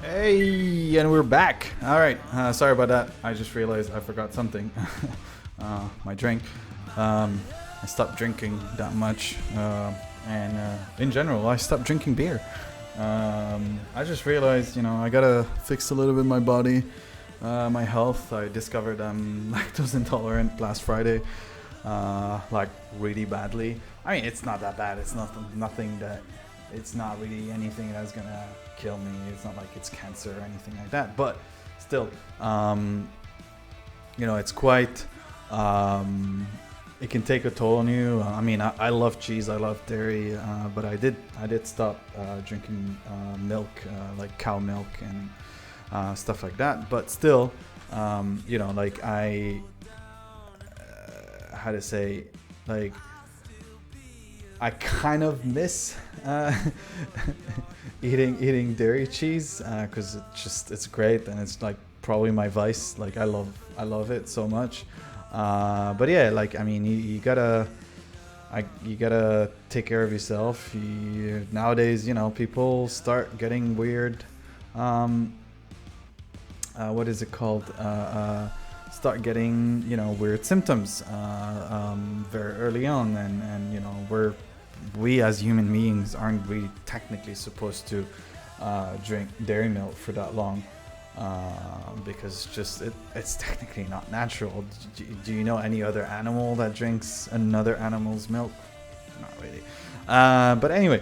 Hey, and we're back. All right. Sorry about that. I just realized I forgot something. My drink. I stopped drinking that much, and in general, I stopped drinking beer. I just realized, I gotta fix a little bit my body, my health. I discovered I'm lactose intolerant last Friday, like really badly. I mean, it's not that bad. It's nothing that. It's not really anything that's gonna kill me. It's not like it's cancer or anything like that. But still, it's quite. It can take a toll on you. I mean, I love cheese. I love dairy. But I did stop drinking milk, like cow milk and stuff like that. But still, like how to say, like. I kind of miss eating dairy cheese because it's great, and it's like probably my vice. Like I love it so much. But yeah, like I mean, you gotta take care of yourself. Nowadays, people start getting weird. What is it called? Start getting weird symptoms very early on, and we as human beings aren't really technically supposed to drink dairy milk for that long because it's technically not natural. Do you know any other animal that drinks another animal's milk? Not really. But anyway,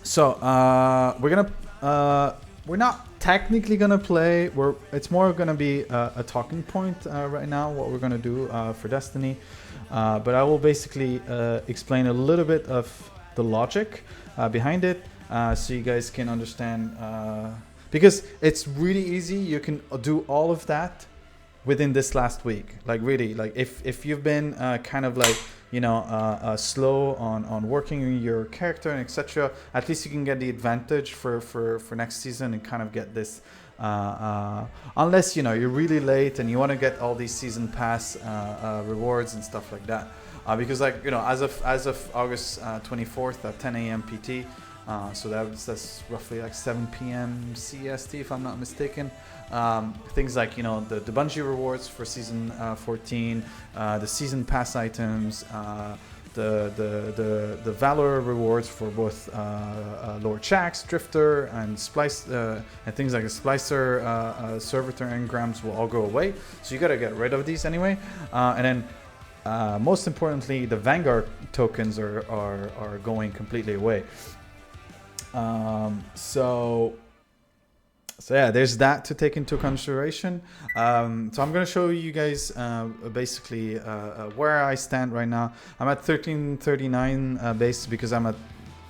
so we're not technically gonna play. It's more gonna be a talking point right now. What we're gonna do for Destiny, but I will basically explain a little bit of the logic behind it, so you guys can understand. Because it's really easy. You can do all of that within this last week. Like really, like if you've been kind of like slow on working your character and etc. At least you can get the advantage for next season and kind of get this. Unless you're really late and you want to get all these season pass rewards and stuff like that. Because like as of August 24th at 10 a.m. PT. So that's roughly like 7 p.m. CST if I'm not mistaken. Things like the Bungie rewards for season 14, the season pass items, the Valor rewards for both Lord Shax, Drifter, and Splice, and things like the Splicer servitor engrams will all go away. So you gotta get rid of these anyway, and then most importantly, the Vanguard tokens are going completely away. So yeah, there's that to take into consideration. So I'm going to show you guys basically where I stand right now. I'm at 1339 base because I'm at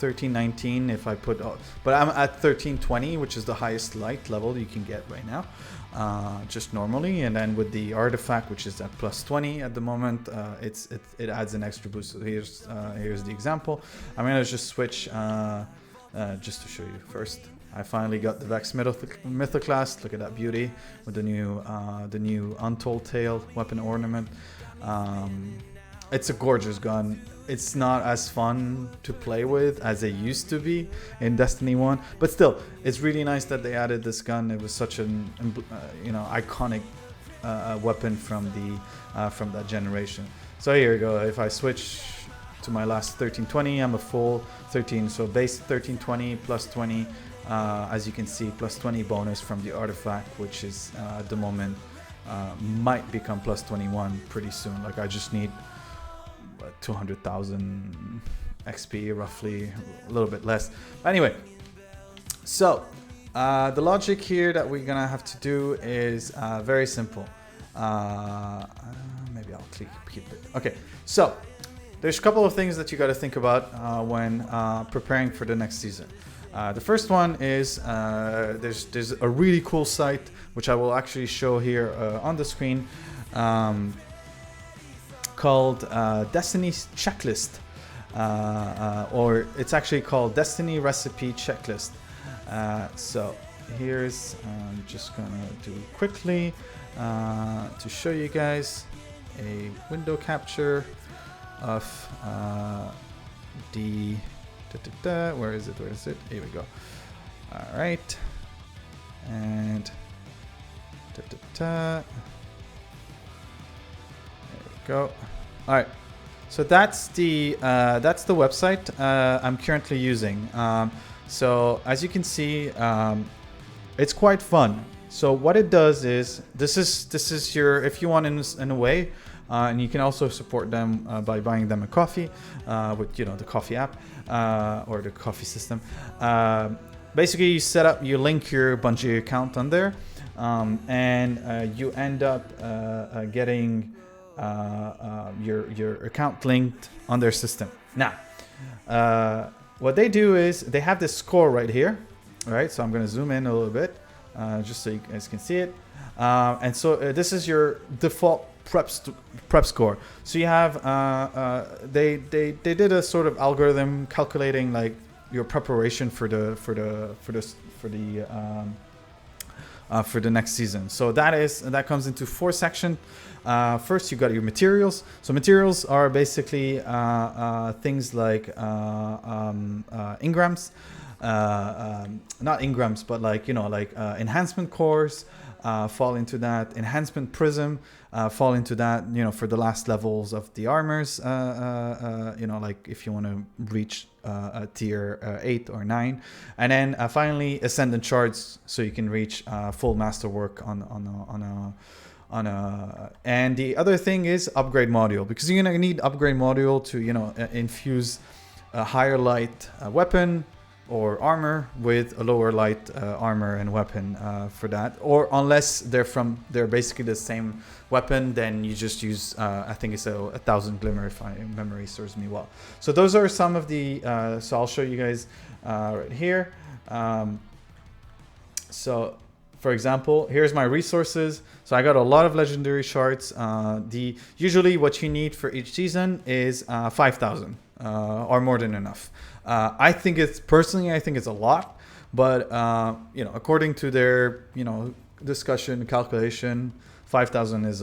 1319 if I put, but I'm at 1320, which is the highest light level you can get right now, just normally. And then with the artifact, which is at plus 20 at the moment, it adds an extra boost. So here's the example. I'm going to just switch just to show you first. I finally got the Vex Mythoclast. Look at that beauty with the new Untold Tale weapon ornament. It's a gorgeous gun. It's not as fun to play with as it used to be in Destiny 1, but still, it's really nice that they added this gun. It was such an iconic weapon from that generation. So here we go. If I switch to my last 1320, I'm a full 13. So base 1320 plus 20. As you can see, plus 20 bonus from the artifact, which is at the moment might become plus 21 pretty soon. Like I just need 200,000 XP roughly, a little bit less. But anyway, so the logic here that we're gonna have to do is very simple. Maybe I'll keep it. Okay, so there's a couple of things that you got to think about when preparing for the next season. The first one is there's a really cool site which I will actually show here on the screen called Destiny's Checklist, or it's actually called Destiny Recipe Checklist. So here's just gonna do quickly to show you guys a window capture of the where is it? Here we go. All right. And there we go. All right. So that's the website I'm currently using. So as you can see, it's quite fun. So what it does is this is your, if you want in a way, and you can also support them by buying them a coffee with the coffee app or the coffee system. Basically, you set up, you link your Bungie account on there, and you end up getting your account linked on their system. Now, what they do is they have this score right here. All right, so I'm going to zoom in a little bit just so you guys can see it. And so this is your default prep score. So you have they did a sort of algorithm calculating like your preparation for the next season. So that comes into 4 sections. First, you got your materials. So materials are basically things like engrams, not engrams, but like enhancement cores fall into that. Enhancement prism fall into that. For the last levels of the armors. Like if you want to reach a tier 8 or 9, and then finally ascendant shards, so you can reach full masterwork and the other thing is upgrade module, because you're gonna need upgrade module to infuse a higher light weapon or armor with a lower light armor and weapon for that, or unless they're basically the same weapon, then you just use I think it's 1,000 glimmer if my memory serves me well. So those are some of the so I'll show you guys right here. So for example, here's my resources. So I got a lot of legendary shards. Usually what you need for each season is 5,000 or more than enough. I think it's a lot, but according to their discussion calculation, 5,000 is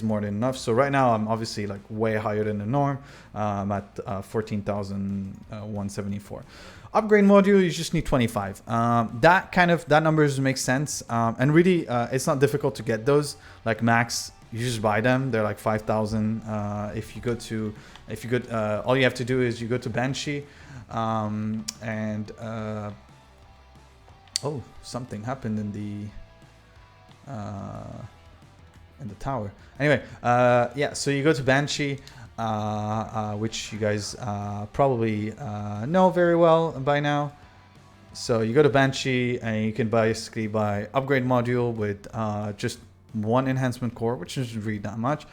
more than enough. So right now I'm obviously like way higher than the norm. I'm at 14,174. Upgrade module, you just need 25. That numbers make sense. And really, it's not difficult to get those. Like max, you just buy them. They're like 5,000. All you have to do is you go to Banshee, and oh, something happened in the tower. Anyway, yeah. So you go to Banshee. Which you guys probably know very well by now. So you go to Banshee and you can basically buy upgrade module with just 1 enhancement core, which isn't really that much,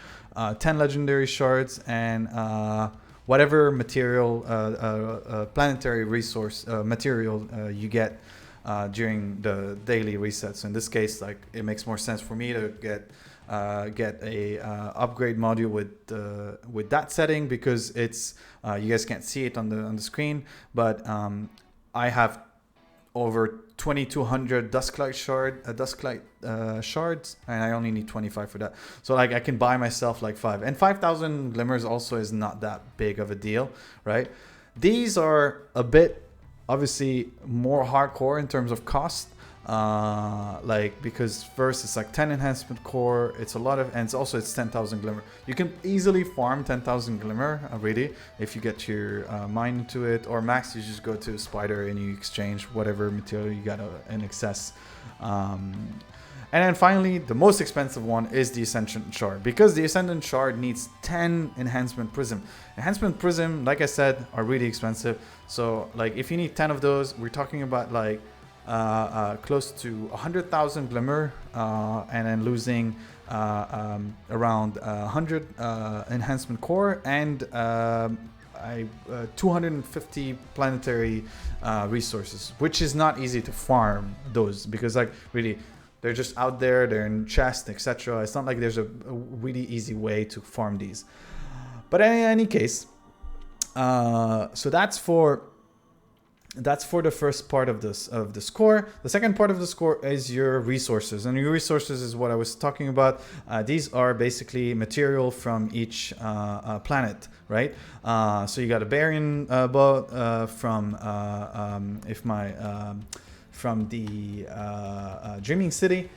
10 legendary shards, and whatever material, planetary resource material you get during the daily resets. So in this case, like it makes more sense for me to get a upgrade module with that setting, because it's you guys can't see it on the screen, but I have over 2,200 dusklight shards, and I only need 25 for that. So like I can buy myself like 5, and 5,000 glimmers also is not that big of a deal, right? These are a bit obviously more hardcore in terms of cost. Because first it's like 10 enhancement core, it's a lot of, and it's 10,000 glimmer. You can easily farm 10,000 glimmer really if you get your mine into it, or max you just go to Spider and you exchange whatever material you got in excess. And then finally, the most expensive one is the Ascendant Shard, because the Ascendant Shard needs 10 Enhancement Prism. Enhancement Prism, like I said, are really expensive. So like if you need 10 of those, we're talking about like close to 100,000 glimmer, and then losing around 100 enhancement core, and 250 planetary resources, which is not easy to farm those, because like really they're just out there, they're in chests, etc. It's not like there's a really easy way to farm these. But in any case, so that's for the first part of the score. The second part of the score is your resources, and your resources is what I was talking about. These are basically material from each planet, right? So you got a Barian bow from if my from the Dreaming City.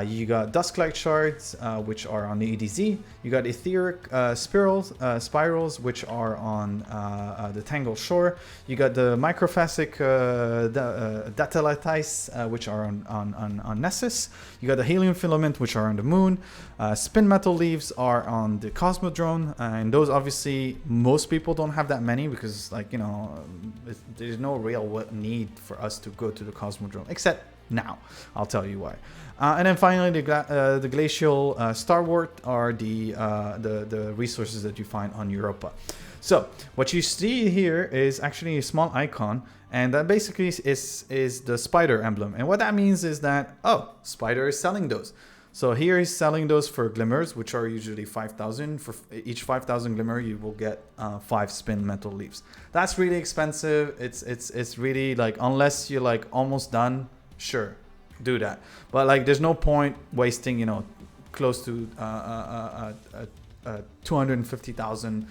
You got Dusklight Shards, which are on the EDZ. You got Etheric Spirals, which are on the Tangled Shore. You got the Microphasic Datalites, which are on Nessus. You got the Helium Filament, which are on the Moon. Spin Metal Leaves are on the Cosmodrome, and those obviously most people don't have that many because, like, you know, there's no real need for us to go to the Cosmodrome, except now. I'll tell you why. And then finally, the Glacial Starwort are the resources that you find on Europa. So what you see here is actually a small icon, and that basically is the Spider emblem. And what that means is that, oh, Spider is selling those. So here he's selling those for glimmers, which are usually 5,000. For each 5,000 glimmer, you will get 5 spin metal leaves. That's really expensive. It's really like, unless you're like almost done, sure, do that. But like, there's no point wasting, you know, close to 250,000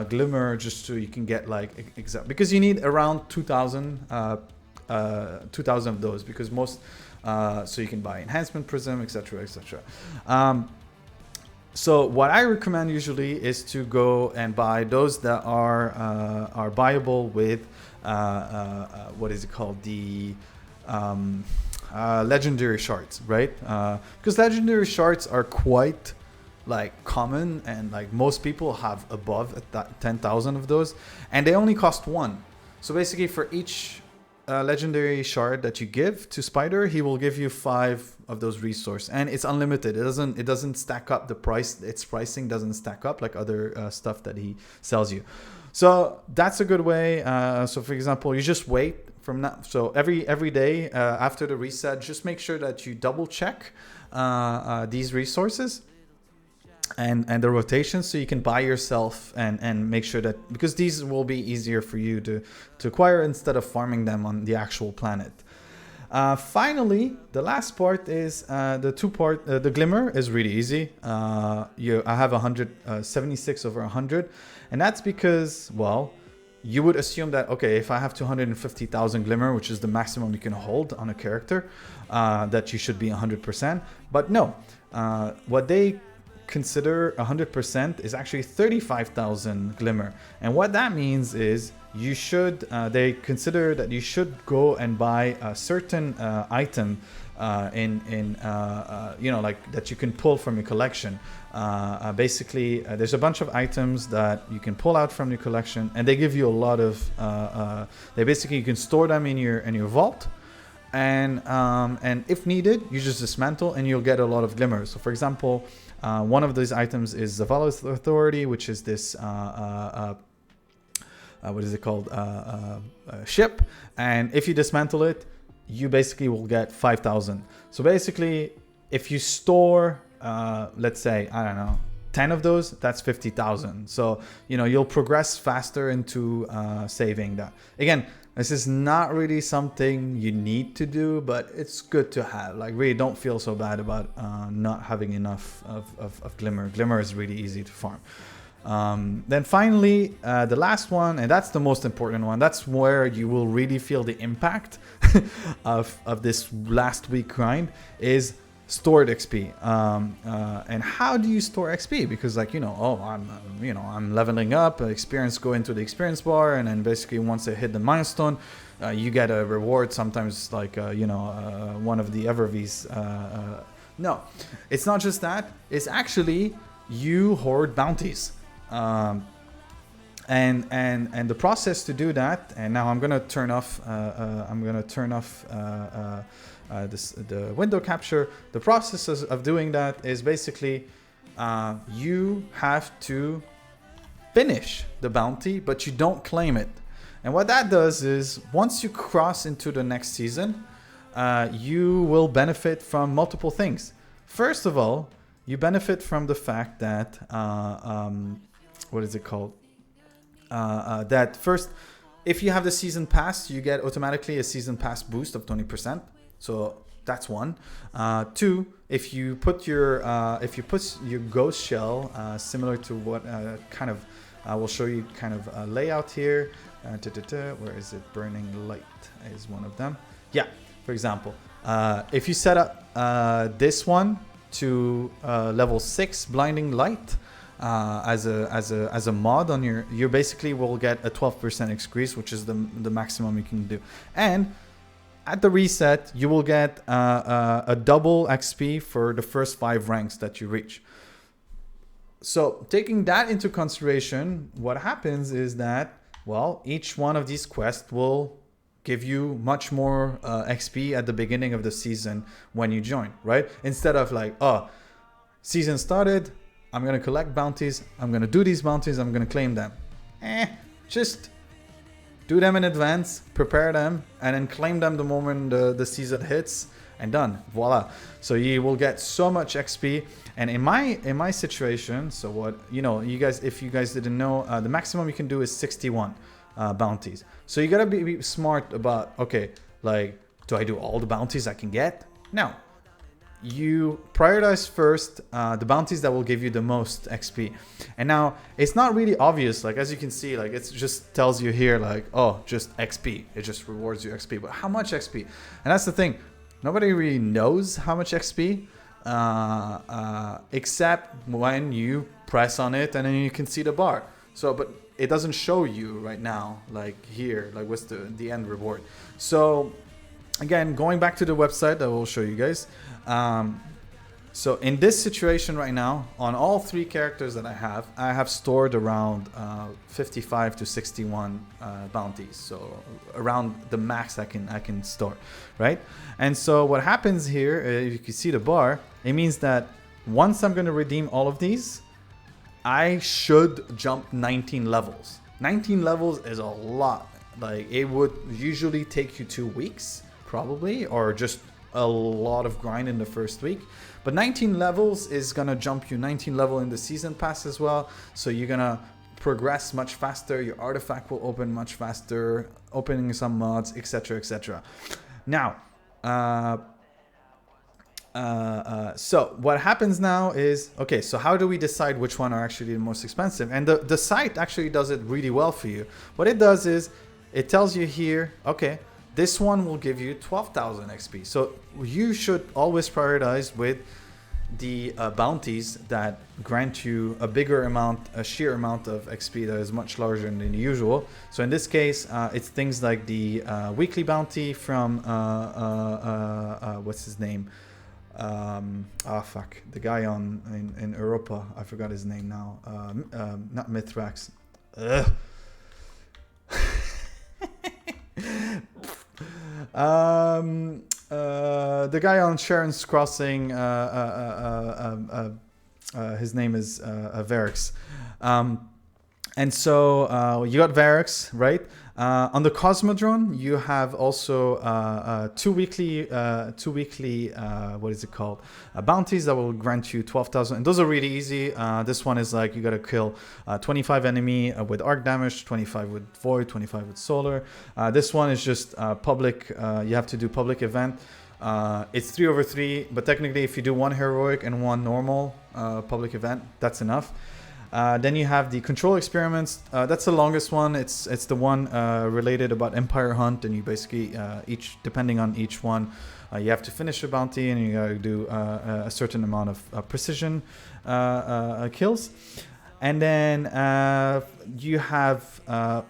glimmer just so you can get like exact, because you need around 2,000 of those, because most so you can buy enhancement prism, etc., etc. So what I recommend usually is to go and buy those that are buyable with what is it called, the legendary shards, right? Because legendary shards are quite like common, and like most people have above 10,000 of those, and they only cost 1. So basically, for each legendary shard that you give to Spider, he will give you 5 of those resources, and it's unlimited. It doesn't stack up. The price, its pricing doesn't stack up like other stuff that he sells you. So that's a good way. So for example, you just wait from that. So every day after the reset, just make sure that you double check these resources and the rotation, so you can buy yourself and make sure that, because these will be easier for you to acquire instead of farming them on the actual planet. Finally, the last part is the glimmer is really easy. I have 176 over 100, and that's because, well, you would assume that, okay, if I have 250,000 glimmer, which is the maximum you can hold on a character, that you should be 100%. But no, what they consider 100% is actually 35,000 glimmer. And what that means is you should, they consider that you should go and buy a certain item you know, like that you can pull from your collection. Basically, there's a bunch of items that you can pull out from your collection, and they give you a lot of, they basically, you can store them in your vault. And if needed, you just dismantle and you'll get a lot of glimmers. So for example, one of these items is Zavala's Authority, which is this what is it called, ship, and if you dismantle it, you basically will get 5,000. So basically, if you store let's say, I don't know, 10 of those, that's 50,000. So, you know, you'll progress faster into saving that. Again, this is not really something you need to do, but it's good to have. Like, really don't feel so bad about not having enough of Glimmer. Glimmer is really easy to farm. Then finally, the last one, and that's the most important one, that's where you will really feel the impact of this last week grind, is stored XP. And how do you store XP? Because, like, you know, oh, I'm leveling up, experience go into the experience bar, and then basically once I hit the milestone, you get a reward, sometimes like one of the Evervies. No, it's not just that. It's actually you hoard bounties. And the process to do that, and now I'm gonna turn off the window capture. The process of doing that is basically you have to finish the bounty, but you don't claim it. And what that does is, once you cross into the next season, you will benefit from multiple things. First of all, you benefit from the fact that what is it called? That first, if you have the season pass, you get automatically a season pass boost of 20%. So that's one. Two, if you put your ghost shell, similar to what kind of, I will show you kind of layout here. Where is it? Burning light is one of them. Yeah. for example, if you set up this one to level 6 blinding light as a mod on your, you basically will get a 12% increase, which is the maximum you can do. And at the reset, you will get a double XP for the first 5 ranks that you reach. So taking that into consideration, what happens is that, well, each one of these quests will give you much more XP at the beginning of the season when you join, right? Instead of like, oh, season started, I'm going to collect bounties, I'm going to do these bounties, I'm going to claim them. Just do them in advance, prepare them, and then claim them the moment the season hits, and done. Voila. So you will get so much XP. And in my situation, so what, you know, you guys, if you guys didn't know, the maximum you can do is 61 bounties. So you gotta be smart about, okay, like, do I do all the bounties I can get? No. You prioritize first the bounties that will give you the most XP. And now it's not really obvious, like as you can see, like it just tells you here like, oh, just XP, it just rewards you XP, but how much XP? And that's the thing, nobody really knows how much XP except when you press on it and then you can see the bar. So but it doesn't show you right now, like here, like what's the end reward. So again, going back to the website, I will show you guys. So in this situation right now, on all 3 characters that I have stored around 55 to 61 bounties. So around the max I can store, right? And so what happens here, if you can see the bar, it means that once I'm going to redeem all of these, I should jump 19 levels. 19 levels is a lot. Like it would usually take you 2 weeks, probably, or just a lot of grind in the first week. But 19 levels is gonna jump you 19 level in the season pass as well. So you're gonna progress much faster. Your artifact will open much faster, opening some mods, etc., etc. Now, so what happens now is, okay, so how do we decide which one are actually the most expensive? And the site actually does it really well for you. What it does is it tells you here, okay, this one will give you 12,000 XP. So you should always prioritize with the bounties that grant you a bigger amount, a sheer amount of XP that is much larger than usual. So in this case, it's things like the weekly bounty from, what's his name? The guy in Europa. I forgot his name now. Not Mithrax. The guy on Sharon's Crossing, his name is Varix. And so you got Varix, right? On the Cosmodrome, you have also two weekly, what is it called? Bounties that will grant you 12,000. And those are really easy. This one is like you got to kill 25 enemy with arc damage, 25 with void, 25 with solar. This one is just public. You have to do public event. It's 3/3, but technically if you do 1 heroic and 1 normal public event, that's enough. Then you have the control experiments. That's the longest one. It's the one related about Empire Hunt, and you basically depending on each one, you have to finish a bounty and you gotta do a certain amount of precision kills. And then you have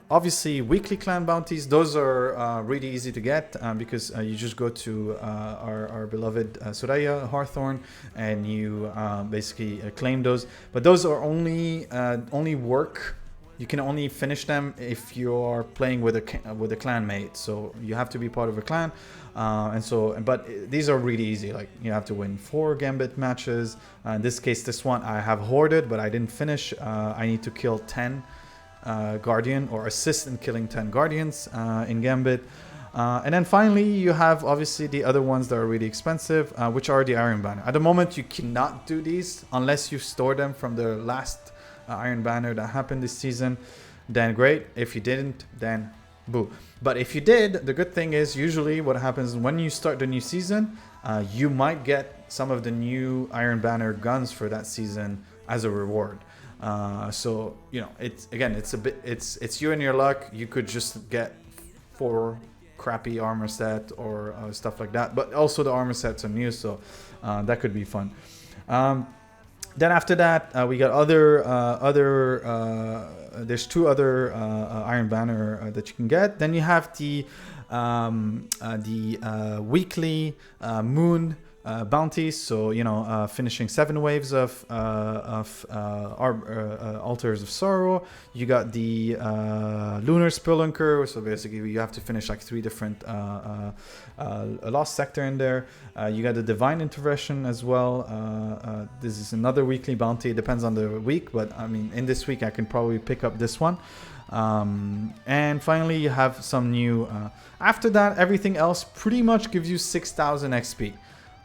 obviously weekly clan bounties. Those are really easy to get because you just go to our beloved Soraya Hawthorne and you basically claim those. But those are only work. You can only finish them if you're playing with a clan mate. So you have to be part of a clan. But these are really easy. Like you have to win 4 Gambit matches. In this case, this one I have hoarded, but I didn't finish. I need to kill 10 Guardian or assist in killing 10 Guardians in Gambit. And then finally, you have obviously the other ones that are really expensive, which are the Iron Banner. At the moment, you cannot do these unless you store them from the last Iron Banner that happened this season. Then great. If you didn't, then boo. But if you did, the good thing is usually what happens when you start the new season, you might get some of the new Iron Banner guns for that season as a reward. So you know, it's you and your luck. You could just get 4 crappy armor set or stuff like that. But also the armor sets are new, so that could be fun. Then after that, we got there's 2 other Iron Banner that you can get. Then you have the weekly moon bounties. So finishing 7 waves of Altars of Sorrow. You got the lunar spelunker. So basically, you have to finish like 3 different lost sector in there. You got the divine intervention as well. This is another weekly bounty. It depends on the week, but I mean, in this week I can probably pick up this one. And finally, you have some new. After that, everything else pretty much gives you 6,000 XP.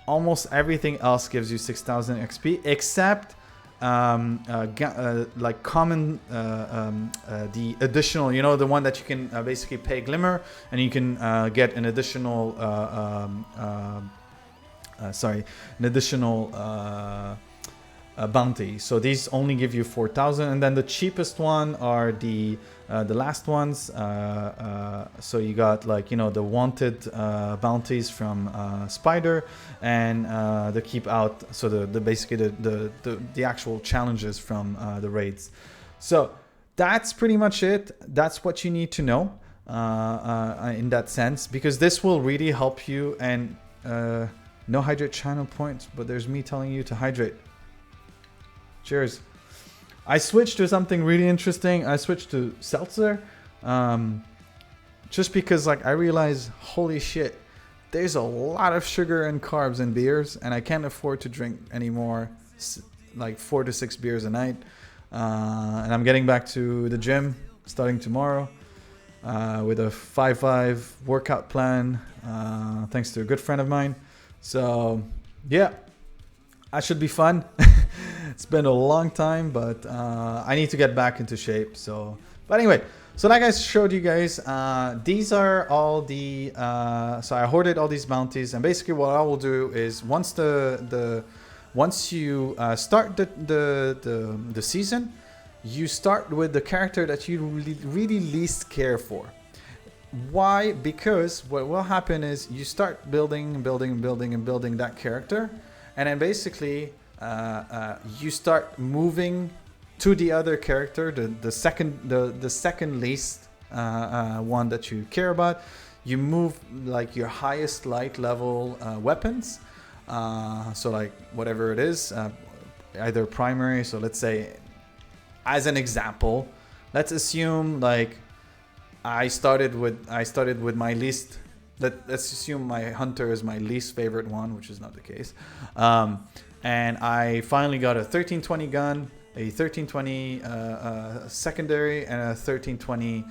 Almost everything else gives you 6,000 XP except like common the additional, the one that you can basically pay Glimmer and you can get an additional bounty. So these only give you 4,000, and then the cheapest one are the last ones. So you got like the wanted bounties from Spider and the keep out. So the basically the actual challenges from the raids. So that's pretty much it. That's what you need to know in that sense, because this will really help you. And no hydrate channel points, but there's me telling you to hydrate. Cheers. I switched to something really interesting. I switched to seltzer. Just because I realized, holy shit, there's a lot of sugar and carbs in beers, and I can't afford to drink anymore, like 4 to 6 beers a night. And I'm getting back to the gym starting tomorrow with a 5-5 workout plan, thanks to a good friend of mine. So yeah, that should be fun. It's been a long time, but I need to get back into shape. But anyway, so like I showed you guys, these are all the so I hoarded all these bounties, and basically what I will do is once you start the season, you start with the character that you really least care for. Why? Because what will happen is you start building that character, and then basically you start moving to the other character, the second least one that you care about. You move like your highest light level weapons, so like whatever it is, either primary. So let's say, as an example, let's assume like I started with my least. Let's assume my hunter is my least favorite one, which is not the case. And I finally got a 1320 gun, a 1320 secondary, and a 1320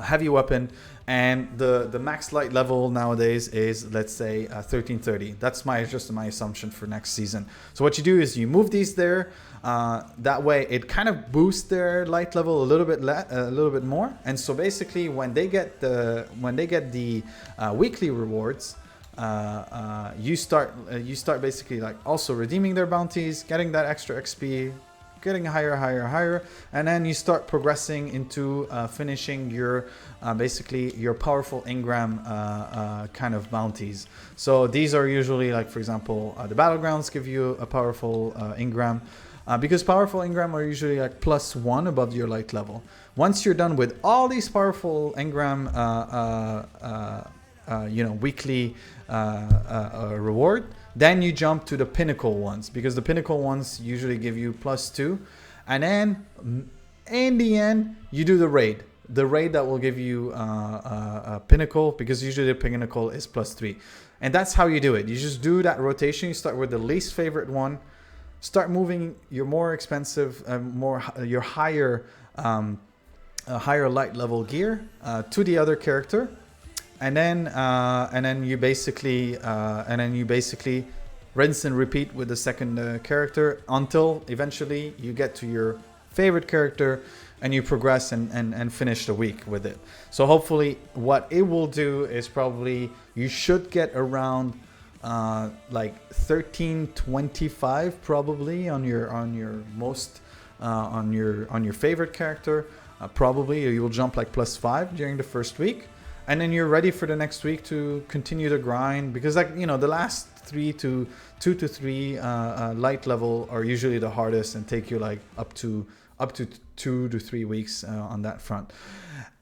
heavy weapon. And the max light level nowadays is, let's say, 1330. That's just my assumption for next season. So what you do is you move these there. That way it kind of boosts their light level a little bit more. And so basically when they get the weekly rewards, you start basically like also redeeming their bounties, getting that extra XP, getting higher, and then you start progressing into finishing your basically your powerful engram kind of bounties. So these are usually like, for example, the battlegrounds give you a powerful engram, because powerful engram are usually like +1 above your light level. Once you're done with all these powerful engram weekly reward, then you jump to the pinnacle ones, because the pinnacle ones usually give you +2, and then in the end you do the raid that will give you a pinnacle, because usually the pinnacle is +3. And that's how you do it. You just do that rotation. You start with the least favorite one, start moving your more expensive, your higher light level gear to the other character. And then you basically rinse and repeat with the second character until eventually you get to your favorite character and you progress and finish the week with it. So hopefully what it will do is probably you should get around like 1325 probably on your favorite character. probably you will jump like +5 during the first week, and then you're ready for the next week to continue the grind, because like, you know, the last 2 to 3 light level are usually the hardest and take you like up to 2 to 3 weeks on that front.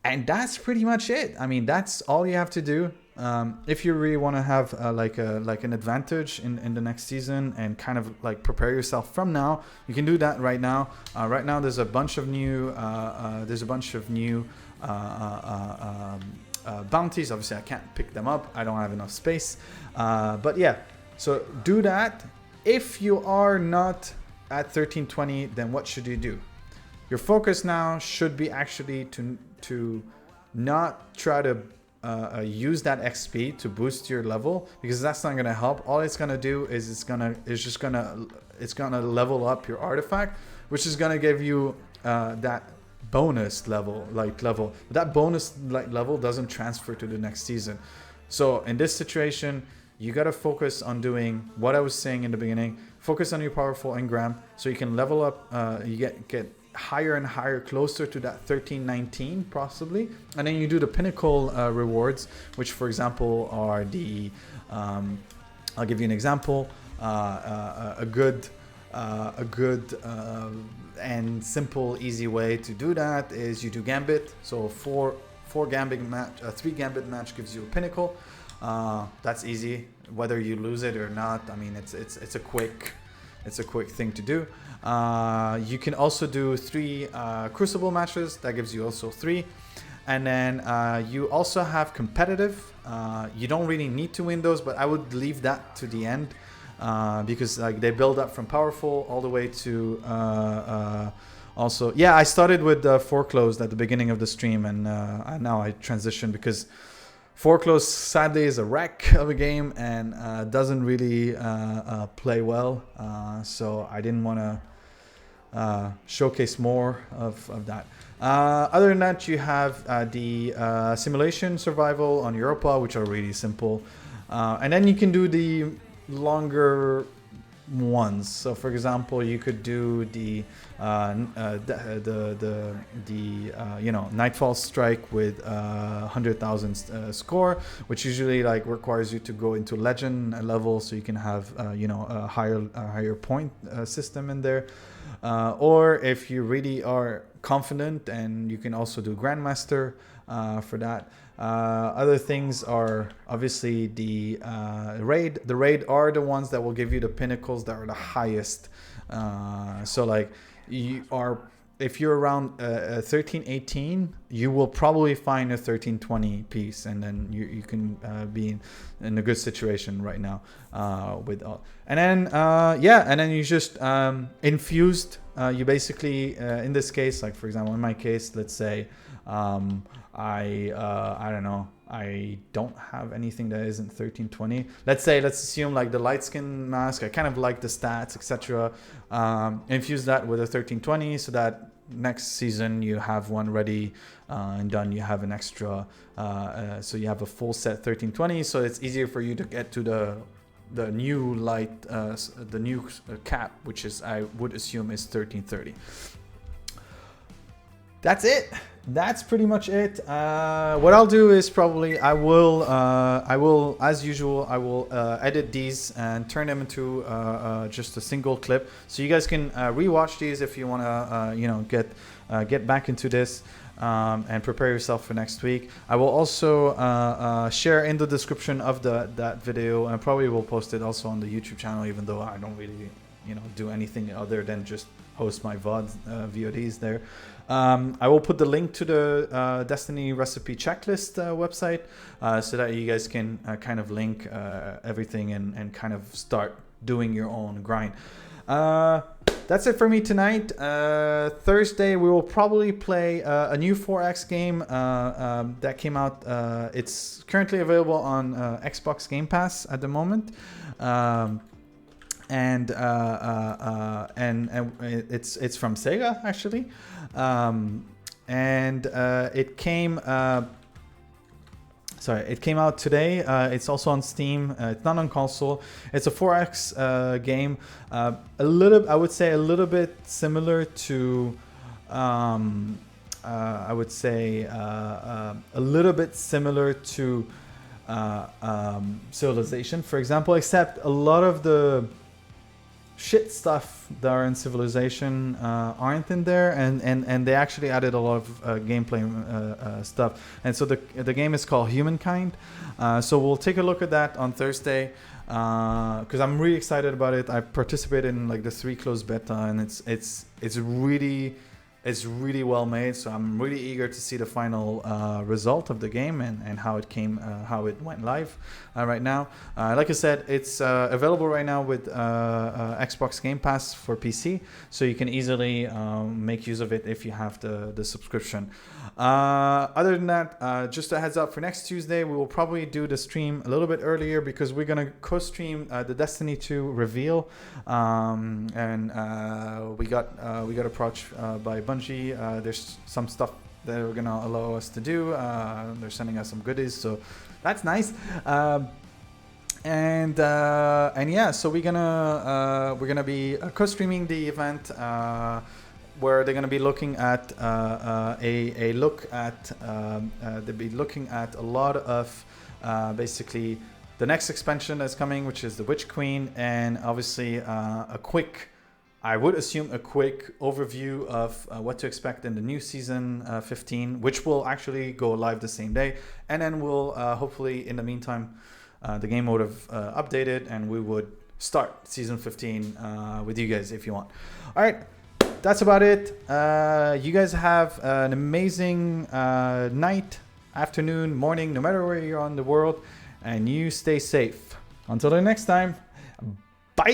And that's pretty much it. I mean, that's all you have to do. If you really want to have like an advantage in the next season and kind of like prepare yourself from now, you can do that right now. Right now, there's a bunch of new bounties. Obviously, I can't pick them up. I don't have enough space. But yeah, so do that. If you are not at 1320, then what should you do? Your focus now should be actually to not try to use that XP to boost your level, because that's not gonna help. All it's gonna do is it's gonna level up your artifact, which is gonna give you that bonus level. That bonus level doesn't transfer to the next season. So in this situation, you gotta focus on doing what I was saying in the beginning. Focus on your powerful engram so you can level up. You get higher and higher, closer to that 1319 possibly, and then you do the pinnacle rewards, which for example are the I'll give you an example. A good and simple, easy way to do that is you do gambit. So 3 gambit match gives you a pinnacle. That's easy, whether you lose it or not. I mean, it's a quick thing to do. You can also do 3 crucible matches. That gives you also 3. And then you also have competitive. You don't really need to win those, but I would leave that to the end, because like they build up from powerful all the way to also. Yeah, I started with foreclosed at the beginning of the stream, and now I transitioned because Foreclosed sadly is a wreck of a game and doesn't really play well, so I didn't want to showcase more of that. Other than that, you have the simulation survival on Europa, which are really simple, and then you can do the longer ones. So for example, you could do the Nightfall Strike with 100,000 score, which usually like requires you to go into legend level, so you can have a higher point system in there. Or if you really are confident, and you can also do Grandmaster for that. Other things are obviously the raid. The raid are the ones that will give you the pinnacles that are the highest. So like if you're around 1318, you will probably find a 1320 piece, and then you can be in a good situation right now with all. And then and then you just infused. You basically in this case, like for example, in my case, let's say I don't know, I don't have anything that isn't 1320. Let's assume like the light skin mask, I kind of like the stats, etc. Infuse that with a 1320 so that next season you have one ready and done. You have an extra, so you have a full set 1320, so it's easier for you to get to the new light, the new cap, which is, I would assume, is 1330. That's it. That's pretty much it. What I'll do is probably I will as usual, I will edit these and turn them into just a single clip, so you guys can rewatch these if you want to get back into this and prepare yourself for next week. I will also share in the description of that video, and probably will post it also on the YouTube channel, even though I don't really do anything other than just host my VODs there. I will put the link to the Destiny recipe checklist website so that you guys can kind of link everything and kind of start doing your own grind. That's it for me tonight. Thursday we will probably play a new 4X game that came out. It's currently available on Xbox Game Pass at the moment. And it's from Sega actually, it came out today. It's also on Steam. It's not on console. It's a 4X game. I would say a little bit similar to I would say a little bit similar to Civilization, for example, except a lot of the shit stuff that are in Civilization aren't in there, and they actually added a lot of gameplay stuff. And so the game is called Humankind. So we'll take a look at that on Thursday, because I'm really excited about it. I participated in like the 3 closed beta, and it's really well made. So I'm really eager to see the final result of the game and how it went live right now. Like I said, it's available right now with Xbox Game Pass for PC, so you can easily make use of it if you have the subscription. Other than that, just a heads up, for next Tuesday we will probably do the stream a little bit earlier, because we're gonna co-stream the Destiny 2 reveal, and we got approached by Bungie. There's some stuff they're gonna allow us to do. They're sending us some goodies, so that's nice. And yeah, so we're gonna be co-streaming the event, where they're gonna be looking at they'll be looking at a lot of basically the next expansion that's coming, which is the Witch Queen, and obviously I would assume a quick overview of what to expect in the new season 15, which will actually go live the same day. And then we'll hopefully, in the meantime, the game mode have updated, and we would start season 15 with you guys if you want. All right, that's about it. You guys have an amazing night, afternoon, morning, no matter where you're on the world, and you stay safe. Until the next time. Bye.